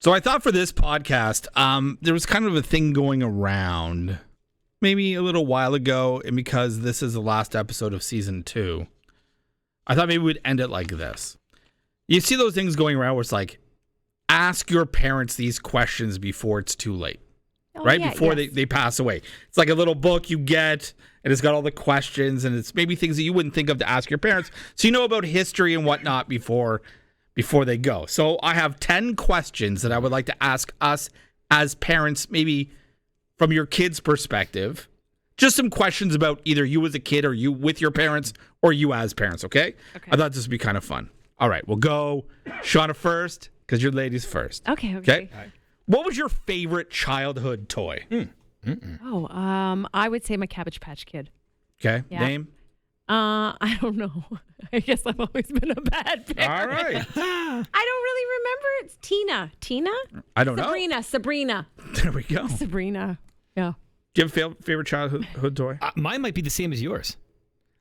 So I thought for this podcast, there was kind of a thing going around maybe a little while ago, and because this is the last episode of season 2, I thought maybe we'd end it like this. You see those things going around where it's like, ask your parents these questions before it's too late, right? Yeah, before yes. they pass away. It's like a little book you get, and it's got all the questions, and it's maybe things that you wouldn't think of to ask your parents, so you know about history and whatnot before they go. So I have 10 questions that I would like to ask us as parents, maybe from your kid's perspective. Just some questions about either you as a kid or you with your parents or you as parents, okay? I thought this would be kind of fun. All right, we'll go Shauna first because you're ladies first. Okay. Right. What was your favorite childhood toy? I would say my Cabbage Patch Kid. Okay, Yeah. name? I don't know. I guess I've always been a bad parent. All right. I don't really remember. It's Tina. I don't know. Sabrina. There we go. Sabrina. Yeah. Do you have a favorite childhood toy? Mine might be the same as yours.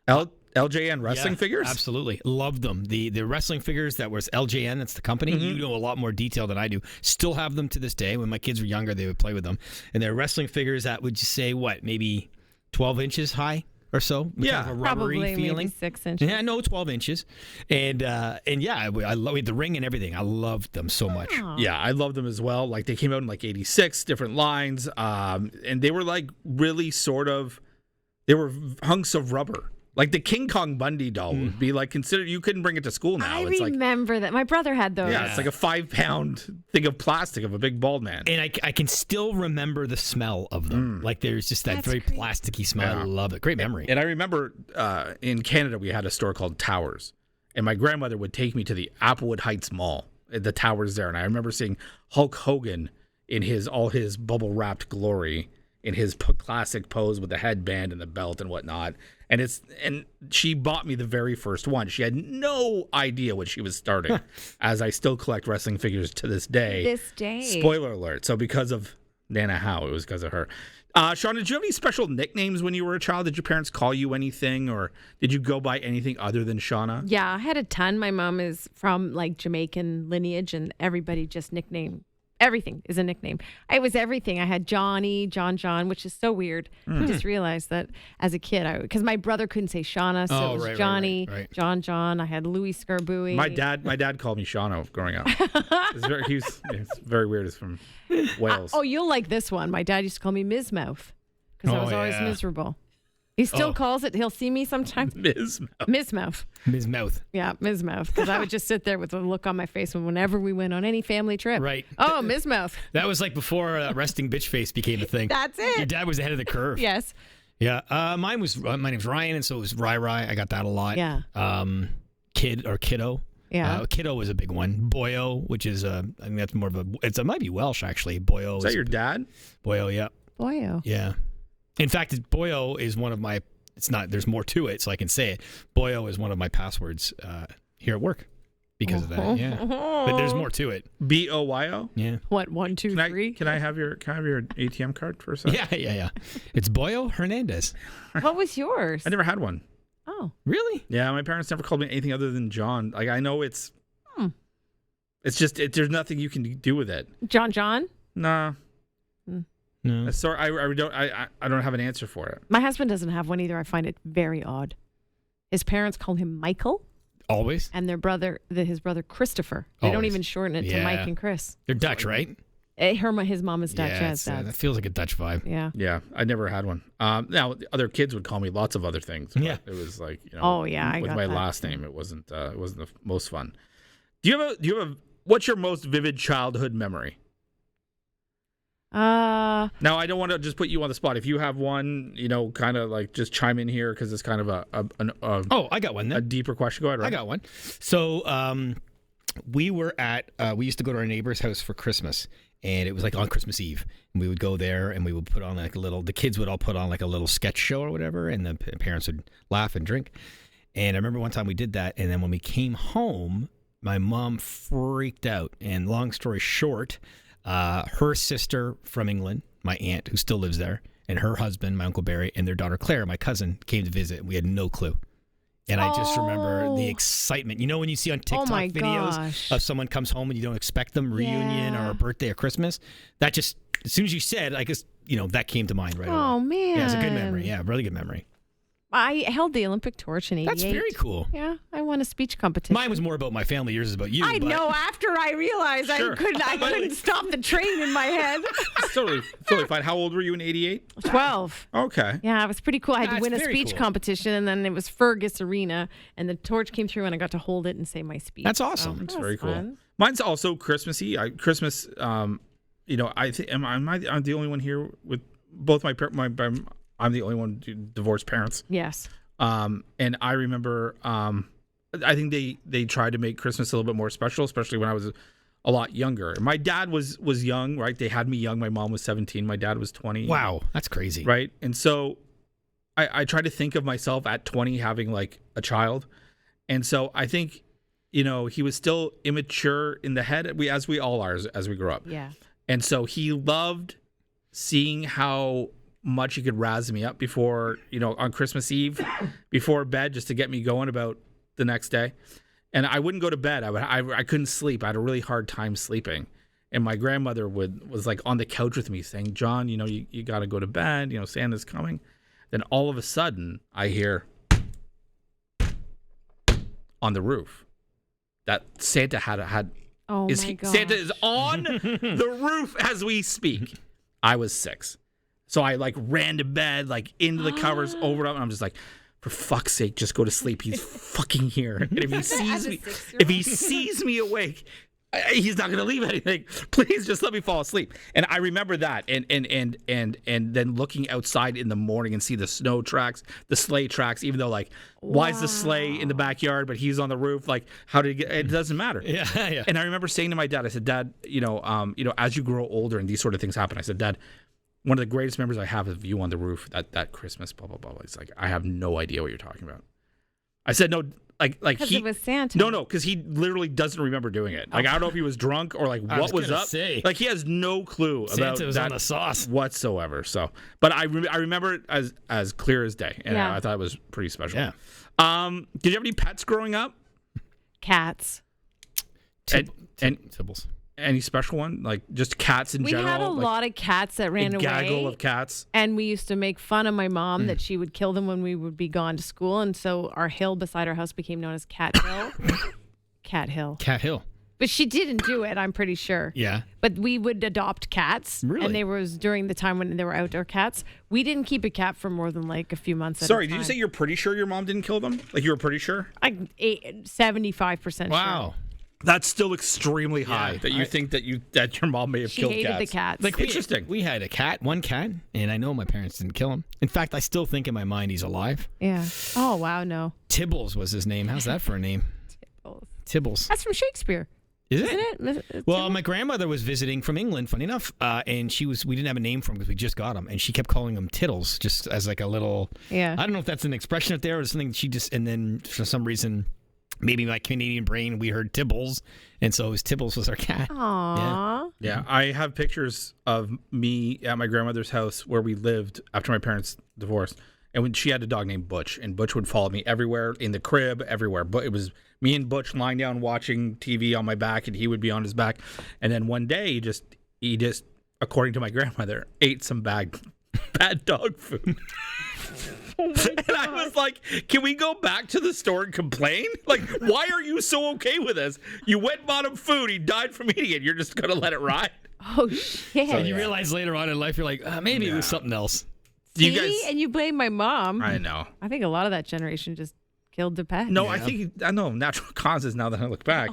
LJN wrestling figures? Absolutely. Loved them. The wrestling figures that was LJN, that's the company. You know a lot more detail than I do. Still have them to this day. When my kids were younger, they would play with them. And they're wrestling figures that would just say, maybe 12 inches high or so? Yeah. Kind of a rubbery Probably feeling. maybe 6 inches. Yeah, no, 12 inches. And yeah, I love the ring and everything. I loved them so much. Oh. Yeah, I love them as well. Like they came out in like 86, different lines. And they were like really they were hunks of rubber. Like the King Kong Bundy doll would be like considered, you couldn't bring it to school now. I It's like, remember that. My brother had those. yeah, it's like a 5-pound thing of plastic of a big bald man. And I can still remember the smell of them. Like there's just that That's very great. plasticky smell. Yeah. I love it. Great memory. And I remember in Canada, we had a store called Towers. And my grandmother would take me to the Applewood Heights Mall, the Towers there. And I remember seeing Hulk Hogan in all his bubble-wrapped glory, in his classic pose with the headband and the belt and whatnot. And she bought me the very first one. She had no idea what she was starting, as I still collect wrestling figures to this day. Spoiler alert. So because of Nana Howe, it was because of her. Sean, did you have any special nicknames when you were a child? Did your parents call you anything, or did you go by anything other than Shauna? Yeah, I had a ton. My mom is from like Jamaican lineage, and everybody just nicknamed. Everything is a nickname. It was everything. I had Johnny, John, which is so weird. I just realized that as a kid, because my brother couldn't say Shauna, so it was Johnny, right. John. I had Louis Scarbouille. My dad called me Shauna growing up. It's very weird. It's from Wales. You'll like this one. My dad used to call me Ms. Mouth because I was always miserable. He still calls it. He'll see me sometimes. Ms. Ms. Mouth. Ms. Mouth. Yeah, Ms. Mouth. Because I would just sit there with a look on my face whenever we went on any family trip. Right. Oh, Ms. Mouth. That was like before resting bitch face became a thing. That's it. Your dad was ahead of the curve. Yes. Yeah. My name's Ryan, and so it was Rai. I got that a lot. Yeah. Kid or Kiddo. Yeah. Kiddo was a big one. Boyo, which is I think that's more of it might be Welsh actually. Boyo. Is that your dad? Boyo, yeah. Boyo. Yeah. In fact, Boyo is one of my. It's not. There's more to it, so I can say it. Boyo is one of my passwords here at work because of that. Yeah. But there's more to it. BOYO? Yeah. What, 1, 2, 3? Can I have your ATM card for a second? Yeah. It's Boyo Hernandez. What was yours? I never had one. Oh. Really? Yeah, my parents never called me anything other than John. Like I know it's just there's nothing you can do with it. John? Nah. No. Sorry, I don't have an answer for it. My husband doesn't have one either. I find it very odd. His parents call him Michael. Always? And his brother Christopher. They don't Always. even shorten it to Mike and Chris. They're Dutch, right? His mom is Dutch. Yeah, Yes, that feels like a Dutch vibe. Yeah. Yeah, I never had one. Now other kids would call me lots of other things. But Yeah. it was like Oh, yeah, I with got my that. last name, it wasn't the most fun. Do you have a what's your most vivid childhood memory? Now I don't want to just put you on the spot. If you have one, kind of like just chime in here because it's kind of I got one then. a deeper question. Go ahead. Right? I got one. So we used to go to our neighbor's house for Christmas, and it was like on Christmas Eve. And we would go there, and we would put on the kids would all put on like a little sketch show or whatever, and the parents would laugh and drink. And I remember one time we did that, and then when we came home, my mom freaked out. And long story short, her sister from England, my aunt who still lives there, and her husband, my Uncle Barry, and their daughter Claire, my cousin, came to visit. We had no clue. And I just remember the excitement. You know when you see on TikTok videos of someone comes home and you don't expect them, reunion or a birthday or Christmas? That just, as soon as you said, I guess, that came to mind right away. Oh, man. Yeah, it's a good memory. Yeah, really good memory. I held the Olympic torch in 88. That's very cool. Yeah, I won a speech competition. Mine was more about my family. Yours is about you. I know. After I realized I couldn't stop the train in my head. It's totally fine. How old were you in 88? 12. Okay. Yeah, it was pretty cool. I had to win a speech competition, and then it was Fergus Arena, and the torch came through, and I got to hold it and say my speech. That's awesome. That's very cool. Mine's also Christmassy. Christmas. I'm the only one here with both my I'm the only one to divorced parents. Yes. And I remember, I think they tried to make Christmas a little bit more special, especially when I was a lot younger. My dad was young, right? They had me young. My mom was 17. My dad was 20. Wow, that's crazy. Right? And so I try to think of myself at 20 having like a child. And so I think, he was still immature in the head, as we all are as we grow up. Yeah. And so he loved seeing how much he could razz me up before, on Christmas Eve, before bed, just to get me going about the next day. And I wouldn't go to bed. I couldn't sleep. I had a really hard time sleeping. And my grandmother was like on the couch with me saying, John, you got to go to bed. Santa's coming. Then all of a sudden I hear on the roof that Santa had. Oh my God. Santa is on the roof as we speak. I was 6. So I ran to bed, into the covers, over and I'm just like, for fuck's sake, just go to sleep. He's fucking here. And if he sees me awake, he's not gonna leave anything. Please just let me fall asleep. And I remember that, and then looking outside in the morning and see the snow tracks, the sleigh tracks. Even though why is the sleigh in the backyard, but he's on the roof? How did he get? It doesn't matter. Yeah. And I remember saying to my dad, I said, Dad, as you grow older and these sort of things happen, I said, Dad, one of the greatest memories I have of you on the roof that Christmas, blah, blah, blah. It's like, I have no idea what you're talking about. I said, no, because it was Santa. No, because he literally doesn't remember doing it. I don't know if he was drunk or what was up. He has no clue about Santa was that on the sauce whatsoever. So, but I remember it as clear as day, and I thought it was pretty special. Yeah. Did you have any pets growing up? Cats. And Tibbles. Any special one? Just cats in general? We had a lot of cats that ran away. A gaggle of cats. And we used to make fun of my mom that she would kill them when we would be gone to school. And so our hill beside our house became known as Cat Hill. Cat Hill. But she didn't do it, I'm pretty sure. Yeah. But we would adopt cats. Really? And was during the time when there were outdoor cats. We didn't keep a cat for more than a few months Sorry, did you say you're pretty sure your mom didn't kill them? You were pretty sure? 75% sure. Wow. That's still extremely high that you think that your mom may have killed cats. She hated the cats. Interesting. We had one cat, and I know my parents didn't kill him. In fact, I still think in my mind he's alive. Yeah. Oh, wow, no. Tibbles was his name. How's that for a name? Tibbles. That's from Shakespeare. Is Isn't it? Well, my grandmother was visiting from England, funny enough, and we didn't have a name for him because we just got him, and she kept calling him Tittles, just as a little. Yeah. I don't know if that's an expression up there or something. And then for some reason, maybe my Canadian brain, we heard Tibbles, and so Tibbles was our cat. Aww. Yeah, I have pictures of me at my grandmother's house where we lived after my parents divorced, and when she had a dog named Butch, and Butch would follow me everywhere, in the crib, everywhere. But it was me and Butch lying down watching TV on my back, and he would be on his back. And then one day, he just, according to my grandmother, ate some bad dog food. And I was like, can we go back to the store and complain? Why are you so okay with this? You went and bought him food. He died from eating it. You're just going to let it ride? Oh, shit. So you realize later on in life, you're like, maybe it was something else. And you blame my mom. I know. I think a lot of that generation just killed the pet. No, yeah. I know natural causes now that I look back.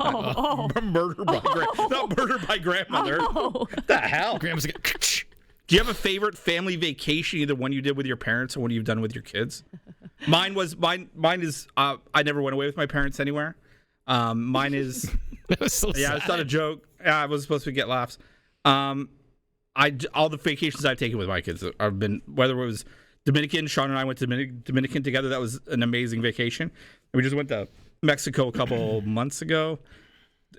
Murder by grandmother. What the hell? Grandma's like, do you have a favorite family vacation, either one you did with your parents or one you've done with your kids? Mine is I never went away with my parents anywhere. Mine is that was so sad. It's not a joke. I was supposed to get laughs. All the vacations I've taken with my kids have been, whether it was Dominican, Sean and I went to Dominican together. That was an amazing vacation. And we just went to Mexico a couple months ago.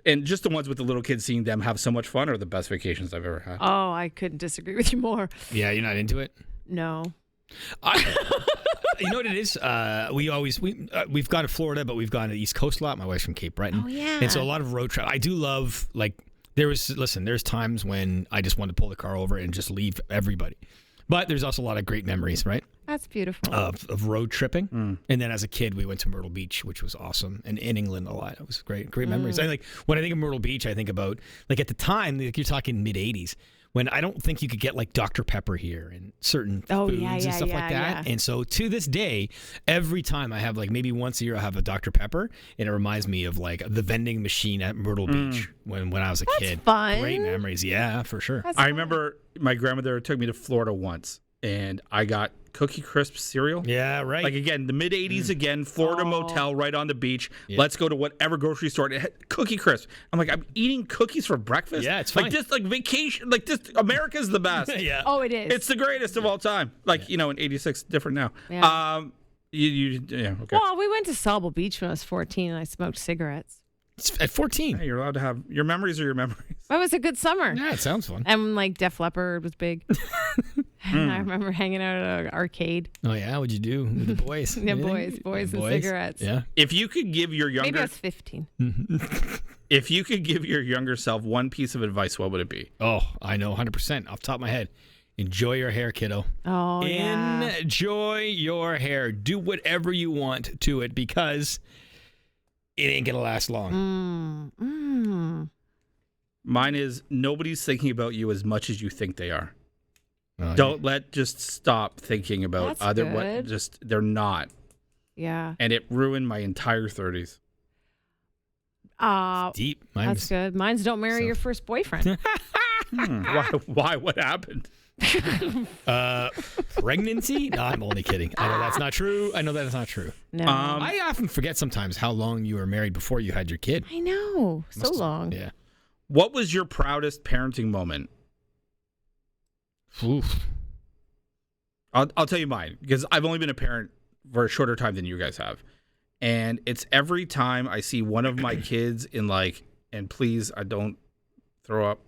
And just the ones with the little kids, seeing them have so much fun, are the best vacations I've ever had. Oh, I couldn't disagree with you more. Yeah, you're not into it? No. You know what it is? We've gone to Florida, but we've gone to the East Coast a lot. My wife's from Cape Breton. Oh, yeah. And so a lot of road trip. I do love, like, there's times when I just wanted to pull the car over and just leave everybody. But there's also a lot of great memories, right? That's beautiful. Of road tripping. And then as a kid, we went to Myrtle Beach, which was awesome. And in England a lot. It was great memories. When I think of Myrtle Beach, I think about, like, at the time, like, you're talking mid-'80s, when I don't think you could get, like, Dr. Pepper here and certain foods and stuff like that. And so to this day, every time I have, like, maybe once a year, I have a Dr. Pepper, and it reminds me of, like, the vending machine at Myrtle Beach when I was a kid. Fun. Great memories. Yeah, for sure. That's I fun. remember my grandmother took me to Florida once, and I got Cookie Crisp cereal. Yeah, right. Like, again, the mid-'80s again, Florida motel right on the beach. Yeah. Let's Let's go to whatever grocery store. It had Cookie Crisp. I'm like, I'm eating cookies for breakfast? Yeah, it's fine. Like, just like vacation. Like, this, America's the best. Yeah. Oh, it is. It's the greatest of all time. Like, in 86, different now. Yeah. Yeah, okay. Well, we went to Sable Beach when I was 14 and I smoked cigarettes. At 14. Hey, you're allowed to have, your memories are your memories. It was a good summer. Yeah, it sounds fun. And, like, Def Leppard was big. And I remember hanging out at an arcade. Oh, yeah? What'd you do with the boys? Yeah, Anything? boys and cigarettes. Yeah. If you could give your Maybe I younger, was 15. if you could give your younger self one piece of advice, what would it be? Oh, I know 100% off the top of my head. Enjoy your hair, kiddo. Oh, yeah. Enjoy your hair. Do whatever you want to it because it ain't going to last long. Mine is nobody's thinking about you as much as you think they are. Oh, Don't just stop thinking about That's what good. just they're not. Yeah. And it ruined my entire 30s. Deep. That's good. Mine's don't marry your first boyfriend. Why? What happened? Pregnancy? No, I'm only kidding. I know that's not true. No. I often forget sometimes how long you were married before you had your kid. I know. So long. Yeah. What was your proudest parenting moment? Oof. I'll tell you mine because I've only been a parent for a shorter time than you guys have. And it's every time I see one of my kids and please, I don't throw up.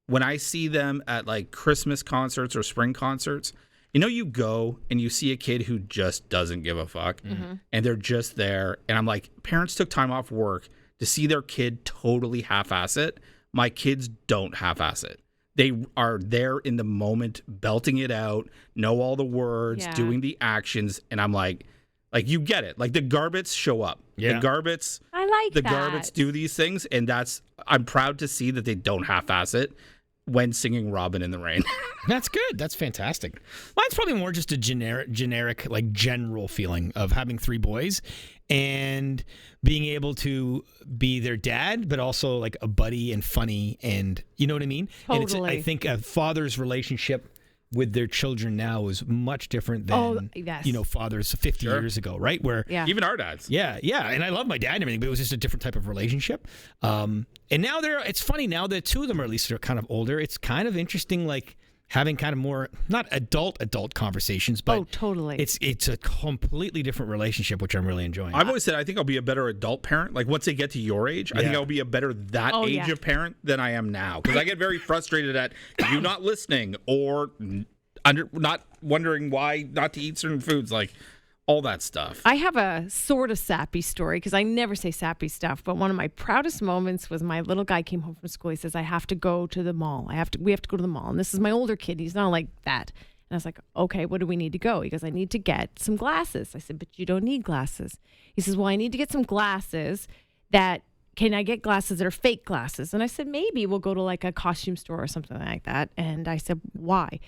When I see them at like Christmas concerts or spring concerts, you go and you see a kid who just doesn't give a fuck and they're just there. And I'm like, parents took time off work to see their kid totally half-ass it. My kids don't half-ass it. They are there in the moment, belting it out, know all the words, doing the actions. And I'm like, you get it. Like the Garbets show up. Yeah. The Garbets, I like that. Garbets do these things. And I'm proud to see that they don't half-ass it when singing Robin in the Rain. That's good. That's fantastic. Mine's probably more just a generic, like general feeling of having 3 boys and being able to be their dad, but also like a buddy and funny, and you know what I mean? Totally. And I think a father's relationship with their children now is much different than fathers 50 years ago, right? Where Even our dads. Yeah. And I love my dad and everything, but it was just a different type of relationship. And now it's funny now that 2 of them are at least are kind of older. It's kind of interesting, like having kind of more not adult conversations, but totally. It's a completely different relationship, which I'm really enjoying. I've always said I think I'll be a better adult parent. Like once they get to your age, I think I'll be a better age of parent than I am now. Because I get very frustrated at you not listening or not wondering why not to eat certain foods, like all that stuff. I have a sort of sappy story because I never say sappy stuff, but one of my proudest moments was my little guy came home from school. He says, I have to go to the mall. We have to go to the mall. And this is my older kid. He's not like that. And I was like, okay, what do we need to go? He goes, I need to get some glasses. I said, but you don't need glasses. He says, well, I need to get some glasses can I get glasses that are fake glasses? And I said, maybe we'll go to like a costume store or something like that. And I said, why?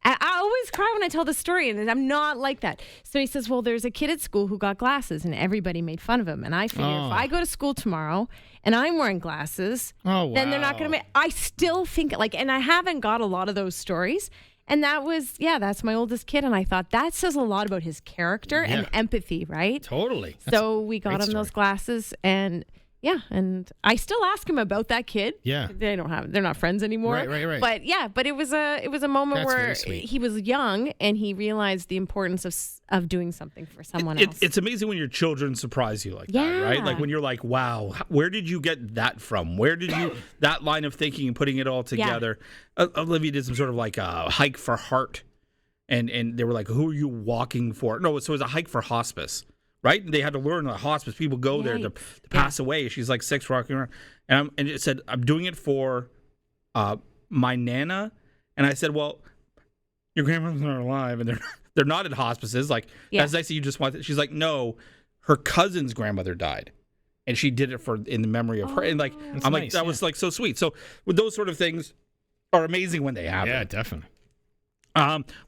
I always cry when I tell the story, and I'm not like that. So he says, well, there's a kid at school who got glasses, and everybody made fun of him. And I figure if I go to school tomorrow and I'm wearing glasses, then they're not going to make... I still think, and I haven't got a lot of those stories. And that was, that's my oldest kid. And I thought that says a lot about his character and empathy, right? Totally. So we got him those glasses, and... yeah, and I still ask him about that kid. Yeah, they're not friends anymore. Right. But it was a moment where he was young and he realized the importance of doing something for someone else. It's amazing when your children surprise you like that, right? Like when you're like, wow, where did you get that from? Where did you that line of thinking and putting it all together? Olivia did some sort of like a hike for heart and they were like, "Who are you walking for?" No, so it was a hike for hospice, right? And they had to learn that hospice people go there to pass away. She's like 6 walking around, and it said, "I'm doing it for my nana," and I said, "Well, your grandmother's not alive, and they're not in hospices. Like that's nice that you just want." She's like, "No, her cousin's grandmother died." And she did it in the memory of her. And like, I'm like, that was like so sweet. So with those sort of things are amazing when they happen. Yeah, definitely.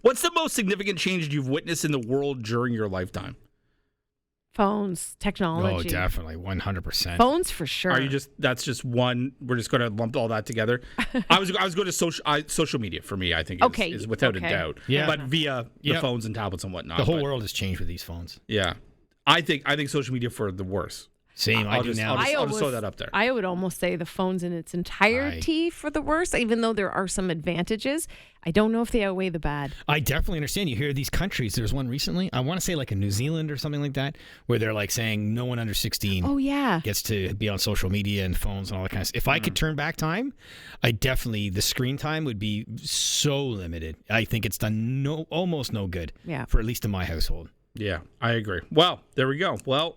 What's the most significant change you've witnessed in the world during your lifetime? Phones, technology. Oh, definitely, 100%. Phones for sure. Are you that's just one? We're just going to lump all that together. I was going to social media for me. I think is without a doubt. Yeah, but via the phones and tablets and whatnot. The whole world has changed with these phones. Yeah, I think social media for the worse. Same. I'll just throw that up there. I would almost say the phones in its entirety for the worst, even though there are some advantages. I don't know if they outweigh the bad. I definitely understand. You hear these countries. There's one recently, I want to say like in New Zealand or something like that, where they're like saying no one under 16 gets to be on social media and phones and all that kind of stuff. If I could turn back time, the screen time would be so limited. I think it's done almost no good for at least in my household. Yeah, I agree. Well, there we go. Well,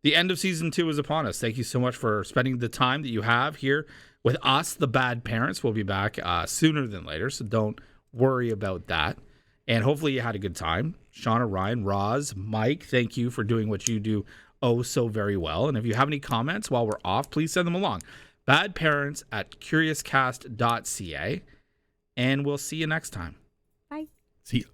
the end of season 2 is upon us. Thank you so much for spending the time that you have here with us, the Bad Parents. We'll be back sooner than later, so don't worry about that. And hopefully you had a good time. Shauna, Ryan, Roz, Mike, thank you for doing what you do so very well. And if you have any comments while we're off, please send them along. badparents@curiouscast.ca. And we'll see you next time. Bye. See you.